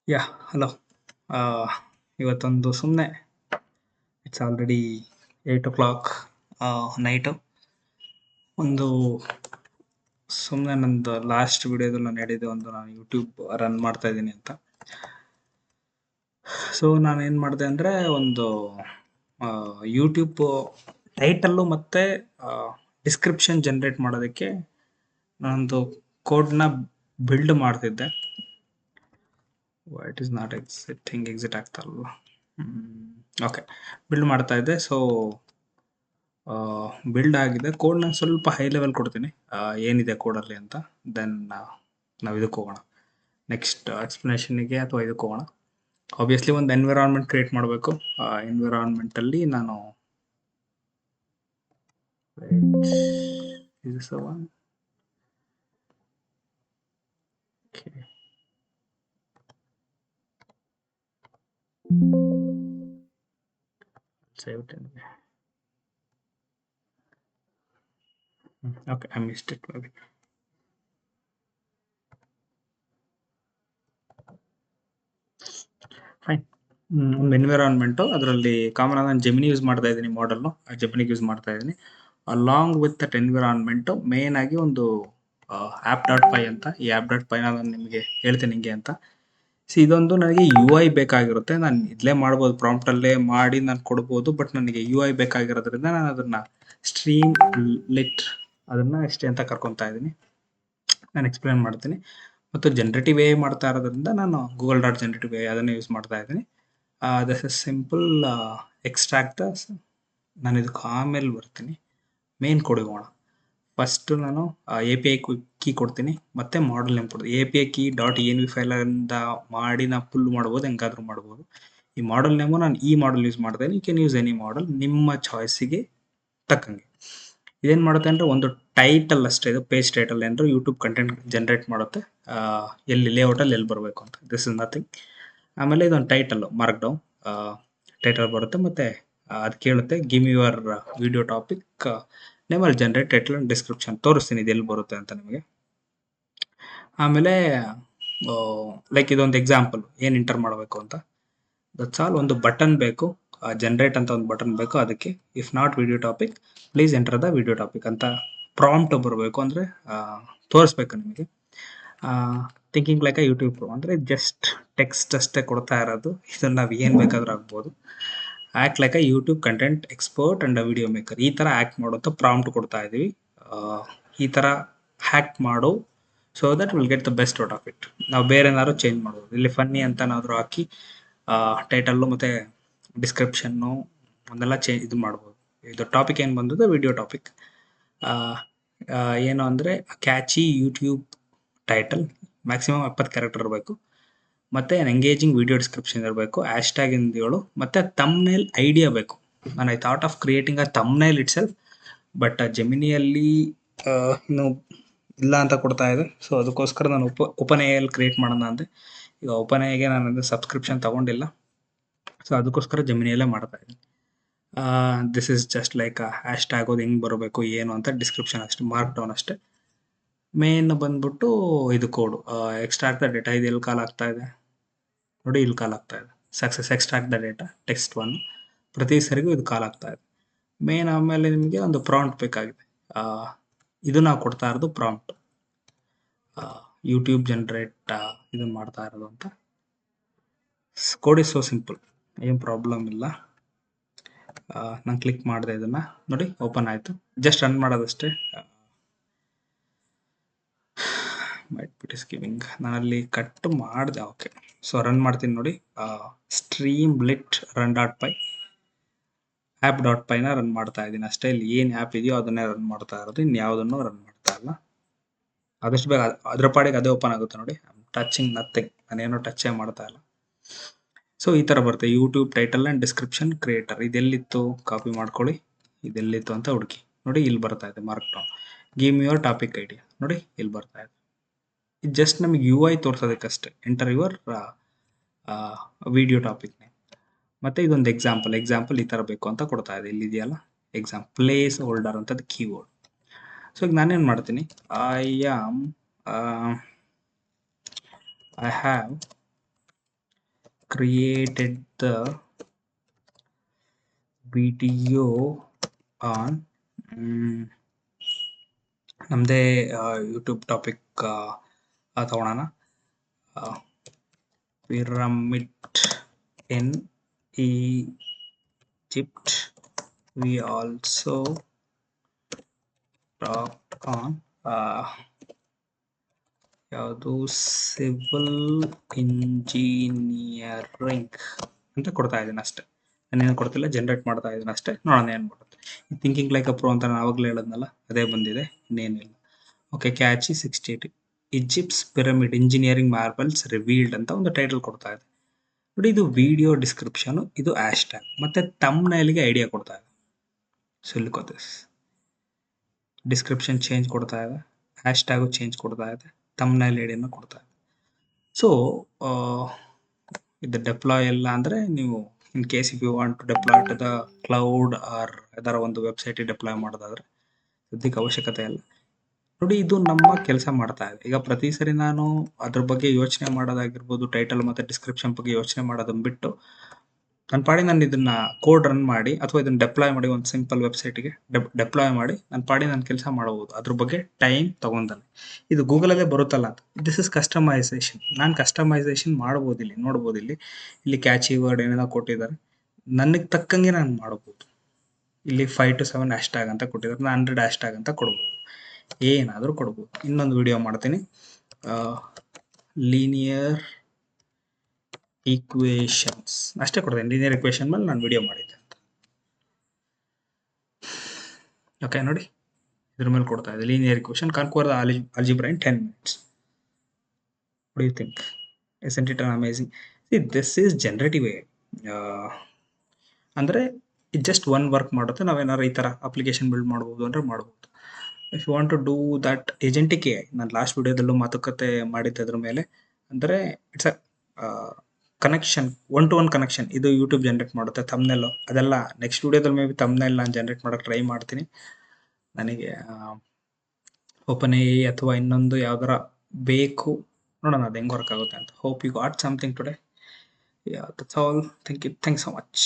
ಯಾ hello. ಇವತ್ತೊಂದು ಸುಮ್ಮನೆ it's already 8 o'clock night. ಒಂದು ಸುಮ್ಮನೆ ನಂದು ಲಾಸ್ಟ್ ವಿಡಿಯೋದಲ್ಲಿ ನಾನು ಹೇಳಿದ್ದೆ, ನಾನು ಯೂಟ್ಯೂಬ್ ರನ್ ಮಾಡ್ತಾ ಇದ್ದೀನಿ ಅಂತ. ಸೊ ನಾನು ಏನು ಮಾಡಿದೆ ಅಂದರೆ, ಒಂದು ಯೂಟ್ಯೂಬ್ ಟೈಟಲ್ಲು ಮತ್ತು ಡಿಸ್ಕ್ರಿಪ್ಷನ್ ಜನ್ರೇಟ್ ಮಾಡೋದಕ್ಕೆ ನಾನೊಂದು ಕೋಡ್ನ ಬಿಲ್ಡ್ ಮಾಡ್ತಿದ್ದೆ. ಇಟ್ ಈಸ್ ನಾಟ್ ಎಕ್ಸಿಟ್ ಆಗ್ತಾರಲ್ವ. ಓಕೆ, ಬಿಲ್ಡ್ ಮಾಡ್ತಾ ಇದ್ದೆ. ಸೊ ಬಿಲ್ಡ್ ಆಗಿದೆ. ಕೋಡ್ನ ಸ್ವಲ್ಪ ಹೈ ಲೆವೆಲ್ ಕೊಡ್ತೀನಿ, ಏನಿದೆ ಕೋಡಲ್ಲಿ ಅಂತ. ದೆನ್ ನಾವು ಇದಕ್ಕೆ ಹೋಗೋಣ, ನೆಕ್ಸ್ಟ್ ಎಕ್ಸ್ಪ್ಲನೇಷನ್ಗೆ ಅಥವಾ ಇದಕ್ಕೆ ಹೋಗೋಣ. ಆಬ್ವಿಯಸ್ಲಿ ಒಂದು ಎನ್ವಿರಾನ್ಮೆಂಟ್ ಕ್ರಿಯೇಟ್ ಮಾಡಬೇಕು. ಎನ್ವಿರಾನ್ಮೆಂಟಲ್ಲಿ ನಾನು okay, I missed it maybe. Fine. ಒಂದು ಎನ್ವಿರಾನ್ಮೆಂಟು, ಅದರಲ್ಲಿ ಕಾಮನ್ ಆಗಿ ನಾನು ಜೆಮಿನಿ ಯೂಸ್ ಮಾಡ್ತಾ ಇದ್ದೀನಿ, ಮಾಡಲ್ಲು ಆ ಜೆಮಿನಿಗೆ ಯೂಸ್ ಮಾಡ್ತಾ ಇದ್ದೀನಿ. Along with that environment main ಆಗಿ ಒಂದು app.py ಅಂತ. ಈ app.py ನಾನು ನಿಮಗೆ ಹೇಳ್ತೀನಿ ಹಿಂಗೆ ಅಂತ. ಇದೊಂದು ನನಗೆ ಯು ಐ ಬೇಕಾಗಿರುತ್ತೆ. ನಾನು ಇಲ್ಲೇ ಮಾಡ್ಬೋದು, ಪ್ರಾಂಪ್ಟಲ್ಲೇ ಮಾಡಿ ನಾನು ಕೊಡ್ಬೋದು. ಬಟ್ ನನಗೆ ಯು ಐ ಬೇಕಾಗಿರೋದ್ರಿಂದ ನಾನು ಅದನ್ನು ಸ್ಟ್ರೀಮ್ ಲಿಟ್ ಅದನ್ನು ಇಷ್ಟೇ ಅಂತ ಕರ್ಕೊತಾ ಇದ್ದೀನಿ. ನಾನು ಎಕ್ಸ್ಪ್ಲೇನ್ ಮಾಡ್ತೀನಿ. ಮತ್ತು ಜನರೇಟಿವ್ ಎ ಮಾಡ್ತಾ ಇರೋದ್ರಿಂದ ನಾನು google.generative ಅದನ್ನು ಯೂಸ್ ಮಾಡ್ತಾ ಇದ್ದೀನಿ. This is simple extractors. ನಾನು ಇದಕ್ಕೆ ಆಮೇಲೆ ಬರ್ತೀನಿ. ಮೇನ್ ಕೋಡಿಗೆ ಹೋಗೋಣ. ಫಸ್ಟು ನಾನು ಎ ಪಿ ಐ ಕೀ ಕೊಡ್ತೀನಿ, ಮತ್ತು ಮಾಡಲ್ ನೇಮ್ ಕೊಡ್ತೀನಿ. A P I key .env ಫೈಲಿಂದ ಮಾಡಿ ನಾವು ಪುಲ್ ಮಾಡ್ಬೋದು, ಹೆಂಗಾದ್ರೂ ಮಾಡ್ಬೋದು. ಈ ಮಾಡಲ್ ನೇಮು ನಾನು ಈ ಮಾಡಲ್ ಯೂಸ್ ಮಾಡ್ತಾ ಇದ್ದೀನಿ. ಯು ಕ್ಯಾನ್ ಯೂಸ್ ಎನಿ ಮಾಡಲ್ ನಿಮ್ಮ ಚಾಯ್ಸಿಗೆ ತಕ್ಕಂಗೆ. ಇದೇನು ಮಾಡುತ್ತೆ ಅಂದರೆ, ಒಂದು ಟೈಟಲ್ ಅಷ್ಟೇ, ಇದು ಪೇಜ್ ಟೈಟಲ್ ಏನಾದ್ರು ಯೂಟ್ಯೂಬ್ ಕಂಟೆಂಟ್ ಜನ್ರೇಟ್ ಮಾಡುತ್ತೆ, ಎಲ್ಲಿ ಲೇಔಟಲ್ಲಿ ಎಲ್ಲಿ ಬರಬೇಕು ಅಂತ. This is nothing. ಆಮೇಲೆ ಇದೊಂದು ಟೈಟಲ್ಲು ಮಾರ್ಕ್ ಡೌನ್ ಟೈಟಲ್ ಬರುತ್ತೆ, ಮತ್ತು ಅದು ಕೇಳುತ್ತೆ ಗಿವ್ ಯುವರ್ ವಿಡಿಯೋ ಟಾಪಿಕ್ ನೇಮಲ್ಲಿ ಜನರೇಟ್ ಟೈಟಲ್ ಆ್ಯಂಡ್ ಡಿಸ್ಕ್ರಿಪ್ಷನ್. ತೋರಿಸ್ತೀನಿ ಇದು ಎಲ್ಲಿ ಬರುತ್ತೆ ಅಂತ ನಿಮಗೆ. ಆಮೇಲೆ ಲೈಕ್ ಇದೊಂದು ಎಕ್ಸಾಂಪಲ್ ಏನು ಎಂಟರ್ ಮಾಡಬೇಕು ಅಂತ. That's all. ಒಂದು ಬಟನ್ ಬೇಕು, ಜನರೇಟ್ ಅಂತ ಒಂದು ಬಟನ್ ಬೇಕು. ಅದಕ್ಕೆ if not video topic please enter the video topic ಅಂತ ಪ್ರಾಂಪ್ಟ್ ಬರಬೇಕು, ಅಂದರೆ ತೋರಿಸ್ಬೇಕು ನಿಮಗೆ. Thinking like a YouTube pro ಅಂದರೆ ಜಸ್ಟ್ ಟೆಕ್ಸ್ಟ್ ಅಷ್ಟೇ ಕೊಡ್ತಾ ಇರೋದು. ಇದನ್ನು ನಾವು ಏನು ಬೇಕಾದ್ರೂ ಆಗ್ಬೋದು. Act like a YouTube content expert and a video maker, ಈ ಥರ ಆ್ಯಕ್ಟ್ ಮಾಡೋಂಥ ಪ್ರಾಂಪ್ಟ್ ಕೊಡ್ತಾ ಇದ್ದೀವಿ. ಈ ಥರ ಹ್ಯಾಕ್ ಮಾಡು, so that will get the best out of it. ನಾವು ಬೇರೆ ಏನಾದ್ರು ಚೇಂಜ್ ಮಾಡ್ಬೋದು. ಇಲ್ಲಿ ಫನ್ನಿ ಅಂತನಾದರೂ ಹಾಕಿ ಟೈಟಲ್ಲು ಮತ್ತು ಡಿಸ್ಕ್ರಿಪ್ಷನ್ನು ಒಂದೆಲ್ಲ ಇದು ಮಾಡ್ಬೋದು. ಇದು ಟಾಪಿಕ್ ಏನು ಬಂದದ್ದು, ವಿಡಿಯೋ ಟಾಪಿಕ್. ಏನು ಅಂದರೆ catchy YouTube title, maximum 70 character ಇರಬೇಕು, ಮತ್ತು ಎಂಗೇಜಿಂಗ್ ವಿಡಿಯೋ ಡಿಸ್ಕ್ರಿಪ್ಷನ್ ಇರಬೇಕು, ಹ್ಯಾಶ್ಟ್ಯಾಗ್ ಇಂದ ಮತ್ತು ತಮ್ನೇಲ್ ಐಡಿಯಾ ಬೇಕು. ನಾನು I thought of creating a thumbnail itself, but ಜೆಮಿನಿಯಲ್ಲಿ ಇನ್ನು ಇಲ್ಲ ಅಂತ ಕೊಡ್ತಾ ಇದೆ. ಸೊ ಅದಕ್ಕೋಸ್ಕರ ನಾನು ಓಪನ್ ಎಐಯಲ್ಲಿ ಕ್ರಿಯೇಟ್ ಮಾಡೋಣ ಅಂದೆ. ಈಗ ಓಪನ್ ಎಐಗೆ ನಾನು ಸಬ್ಸ್ಕ್ರಿಪ್ಷನ್ ತೊಗೊಂಡಿಲ್ಲ, ಸೊ ಅದಕ್ಕೋಸ್ಕರ ಜೆಮಿನಿಯಲ್ಲೇ ಮಾಡ್ತಾ ಇದ್ದೀನಿ. This is just like hashtag ಅದು ಹೆಂಗೆ ಬರಬೇಕು ಏನು ಅಂತ, ಡಿಸ್ಕ್ರಿಪ್ಷನ್ ಅಷ್ಟೇ, ಮಾರ್ಕ್ ಡೌನ್ ಅಷ್ಟೇ. ಮೇನ್ ಬಂದ್ಬಿಟ್ಟು ಇದು ಕೋಡು ಎಕ್ಸ್ಟ್ರಾಕ್ಟ್ ದ ಡೇಟಾ. ಇದು ಎಲ್ಲಿ ಕಾಲ್ ಆಗ್ತಾ ಇದೆ ನೋಡಿ, ಇಲ್ಲಿ ಕಾಲ್ ಆಗ್ತಾ ಇದೆ. Success extract the data text 1 ಪ್ರತಿ ಸರಿಗೂ ಇದು ಕಾಲ್ ಆಗ್ತಾ ಇದೆ. ಮೇನ್ ಆಮೇಲೆ ನಿಮಗೆ ಒಂದು ಪ್ರಾಂಪ್ಟ್ ಬೇಕಾಗಿದೆ. ಇದು ನಾವು ಕೊಡ್ತಾ ಇರೋದು ಪ್ರಾಂಪ್ಟ್, ಯೂಟ್ಯೂಬ್ ಜನರೇಟ್ ಇದನ್ನು ಮಾಡ್ತಾ ಇರೋದು ಅಂತ. ಕೋಡ್ ಇಸ್ ಸೋ ಸಿಂಪಲ್, ಏನು ಪ್ರಾಬ್ಲಮ್ ಇಲ್ಲ. ನಾನು ಕ್ಲಿಕ್ ಮಾಡಿದೆ, ಇದನ್ನು ನೋಡಿ ಓಪನ್ ಆಯಿತು. ಜಸ್ಟ್ ರನ್ ಮಾಡೋದಷ್ಟೇ. ಇಟ್ ಇಸ್ ಗಿವಿಂಗ್, ನಾನಲ್ಲಿ ಕಟ್ ಮಾಡಿದೆ. ಓಕೆ, ಸೊ ರನ್ ಮಾಡ್ತೀನಿ ನೋಡಿ. ಸ್ಟ್ರೀಮ್ ಲಿಟ್ run.py app.pyನ ರನ್ ಮಾಡ್ತಾ ಇದ್ದೀನಿ ಅಷ್ಟೇ. ಇಲ್ಲಿ ಏನು ಆ್ಯಪ್ ಇದೆಯೋ ಅದನ್ನೇ ರನ್ ಮಾಡ್ತಾ ಇರೋದು, ಇನ್ನು ಯಾವುದನ್ನು ರನ್ ಮಾಡ್ತಾ ಇಲ್ಲ. ಆದಷ್ಟು ಬೇಗ ಅದ್ರ ಪಾಡಿಗೆ ಅದೇ ಓಪನ್ ಆಗುತ್ತೆ ನೋಡಿ. ಟಚಿಂಗ್ ನಥಿಂಗ್, ನಾನೇನೋ ಟಚೇ ಮಾಡ್ತಾ ಇಲ್ಲ. ಸೊ ಈ ಥರ ಬರುತ್ತೆ YouTube title and description creator. ಇದೆಲ್ಲಿತ್ತು ಕಾಪಿ ಮಾಡ್ಕೊಳ್ಳಿ, ಇದೆಲ್ಲಿತ್ತು ಅಂತ ಹುಡುಕಿ ನೋಡಿ. ಇಲ್ಲಿ ಬರ್ತಾ ಇದೆ mark down, give me your topic idea ನೋಡಿ, ಇಲ್ಲಿ ಬರ್ತಾ ಇದೆ. ಇದು ಜಸ್ಟ್ ನಮಗೆ ಯು ಐ ತೋರಿಸೋದಕ್ಕಷ್ಟೇ. ಎಂಟರ್ ಯುವರ್ ವಿಡಿಯೋ ಟಾಪಿಕ್ನೇ. ಮತ್ತು ಇದೊಂದು ಎಕ್ಸಾಂಪಲ್ ಈ ಥರ ಬೇಕು ಅಂತ ಕೊಡ್ತಾ ಇದೆ. ಇಲ್ಲಿದೆಯಲ್ಲ ಪ್ಲೇಸ್ ಹೋಲ್ಡರ್ ಅಂತ, ಅದು ಕೀಬೋರ್ಡ್. ಸೊ ಈಗ ನಾನೇನು ಮಾಡ್ತೀನಿ, I have created the video on ನಮ್ಮದೇ ಯೂಟ್ಯೂಬ್ ಟಾಪಿಕ್ ತಗೊಳ್ಳೋಣ. Pyramid in Egypt. We also talk on ಯಾವುದು ಸಿವಿಲ್ ಇಂಜಿನಿಯರಿಂಗ್ ಅಂತ ಕೊಡ್ತಾ ಇದ್ದೀನಿ ಅಷ್ಟೇ. ನಾನೇನು ಕೊಡ್ತಿಲ್ಲ, ಜನರೇಟ್ ಮಾಡ್ತಾ ಇದ್ದೀನಿ ಅಷ್ಟೇ. ನೋಡೋಣ ಏನು ಬರುತ್ತೆ. ಥಿಂಕಿಂಗ್ ಲೈಕ್ ಅ ಪ್ರೋ ಅಂತ ನಾನು ಆವಾಗಲೇ ಹೇಳೋದ್ನಲ್ಲ, ಅದೇ ಬಂದಿದೆ, ಇನ್ನೇನಿಲ್ಲ. Okay, catchy 68 Egypt's pyramid engineering marvels revealed ಅಂತ ಒಂದು ಟೈಟಲ್ ಕೊಡ್ತಾ ಇದೆ ನೋಡಿ. ಇದು ವಿಡಿಯೋ ಡಿಸ್ಕ್ರಿಪ್ಷನ್, ಇದು ಹ್ಯಾಶ್ ಟ್ಯಾಗ್, ಮತ್ತೆ ತಮ್ನೈಲ್ಗೆ ಐಡಿಯಾ ಕೊಡ್ತಾ ಇದೆ. ಸೊ ಇಲ್ಕೋ ದಿಸ್ ಡಿಸ್ಕ್ರಿಪ್ಷನ್ ಚೇಂಜ್ ಕೊಡ್ತಾ ಇದೆ, ಹ್ಯಾಶ್ ಟ್ಯಾಗು ಚೇಂಜ್ ಕೊಡ್ತಾ ಇದೆ, ತಮ್ನೈಲ್ ಐಡಿಯನ್ನು ಕೊಡ್ತಾ ಇದೆ. ಸೊ ಇದು ಡೆಪ್ಲಾಯ್ ಇಲ್ಲ ಅಂದರೆ ನೀವು in case if you want to deploy to the cloud or ಯಾವ್ದಾರ ಒಂದು ವೆಬ್ಸೈಟಿಗೆ ಡೆಪ್ಲಾಯ್ ಮಾಡೋದಾದ್ರೆ ಸದ್ಯಕ್ಕೆ ಅವಶ್ಯಕತೆ ಇಲ್ಲ ನೋಡಿ. ಇದು ನಮ್ಮ ಕೆಲಸ ಮಾಡ್ತಾ ಇದೆ. ಈಗ ಪ್ರತಿ ಸರಿ ನಾನು ಅದ್ರ ಬಗ್ಗೆ ಯೋಚನೆ ಮಾಡೋದಾಗಿರ್ಬೋದು, ಟೈಟಲ್ ಮತ್ತು ಡಿಸ್ಕ್ರಿಪ್ಷನ್ ಬಗ್ಗೆ ಯೋಚನೆ ಮಾಡೋದನ್ನ ಬಿಟ್ಟು ನನ್ನ ಪಾಡಿ ನಾನು ಇದನ್ನ ಕೋಡ್ ರನ್ ಮಾಡಿ ಅಥವಾ ಇದನ್ನ ಡೆಪ್ಲಾಯ್ ಮಾಡಿ ಒಂದು ಸಿಂಪಲ್ ವೆಬ್ಸೈಟ್ಗೆ ಡೆಪ್ಲಾಯ್ ಮಾಡಿ ನನ್ನ ಪಾಡಿ ನಾನು ಕೆಲಸ ಮಾಡಬಹುದು. ಅದ್ರ ಬಗ್ಗೆ ಟೈಮ್ ತಗೊಂಡಲ್ಲ. ಇದು ಗೂಗಲಲ್ಲೇ ಬರುತ್ತಲ್ಲ, ದಿಸ್ ಇಸ್ ಕಸ್ಟಮೈಸೇಷನ್. ನಾನು ಕಸ್ಟಮೈಸೇಷನ್ ಮಾಡ್ಬೋದು. ಇಲ್ಲಿ ನೋಡ್ಬೋದು, ಇಲ್ಲಿ ಕ್ಯಾಚಿ ವರ್ಡ್ ಏನೇನೋ ಕೊಟ್ಟಿದ್ದಾರೆ, ನನಗೆ ತಕ್ಕಂಗೆ ನಾನು ಮಾಡ್ಬೋದು. ಇಲ್ಲಿ 5 to 7 ಹ್ಯಾಶ್ ಟ್ಯಾಗ್ ಅಂತ ಕೊಟ್ಟಿದ್ದಾರೆ, ನಾನು 100 ಹ್ಯಾಶ್ ಟ್ಯಾಗ್ ಅಂತ ಕೊಡ್ಬೋದು, ಏನಾದರೂ ಕೊಡ್ಬೋದು. ಇನ್ನೊಂದು ವಿಡಿಯೋ ಮಾಡ್ತೀನಿ, ಲೀನಿಯರ್ ಈಕ್ವೇಷನ್ಸ್ ಅಷ್ಟೇ ಕೊಡ್ತೇನೆ. ಲೀನಿಯರ್ ಈಕ್ವೇಷನ್ ಮೇಲೆ ನಾನು ವಿಡಿಯೋ ಮಾಡಿದ್ದೆ ಅಂತ. ಓಕೆ ನೋಡಿ, ಇದ್ರ ಮೇಲೆ ಕೊಡ್ತಾ ಇದೆ linear equation conquer the algebra in 10 minutes. What do you think? Isn't it amazing? See, this is generative AI. ಅಂದರೆ ಇದು ಜಸ್ಟ್ ಒನ್ ವರ್ಕ್ ಮಾಡುತ್ತೆ. ನಾವೇನಾರು ಈ ಥರ ಅಪ್ಲಿಕೇಶನ್ ಬಿಲ್ಡ್ ಮಾಡ್ಬೋದು ಅಂದರೆ ಮಾಡ್ಬೋದು. If you want to do that agentic AI, ನಾನು last ವಿಡಿಯೋದಲ್ಲೂ ಮಾತುಕತೆ ಮಾಡಿದ್ದದ್ರ ಮೇಲೆ, ಅಂದರೆ it's a connection, 1-to-1 connection. ಇದು ಯೂಟ್ಯೂಬ್ ಜನರೇಟ್ ಮಾಡುತ್ತೆ ತಮ್ನೆಲ್ಲು, ಅದೆಲ್ಲ ನೆಕ್ಸ್ಟ್ ವಿಡಿಯೋದಲ್ಲಿ ಮೇ ಬಿ ತಮ್ನೆಲ್ ನಾನು ಜನರೇಟ್ ಮಾಡೋಕ್ಕೆ ಟ್ರೈ ಮಾಡ್ತೀನಿ. ನನಗೆ ಓಪನ್ AI ಅಥವಾ ಇನ್ನೊಂದು ಯಾವ್ದಾರ ಬೇಕು, ನೋಡೋಣ ಅದು ಹೆಂಗೆ ವರ್ಕ್ ಆಗುತ್ತೆ ಅಂತ. Hope you got something today. Yeah, that's all. Thank you, thanks so much.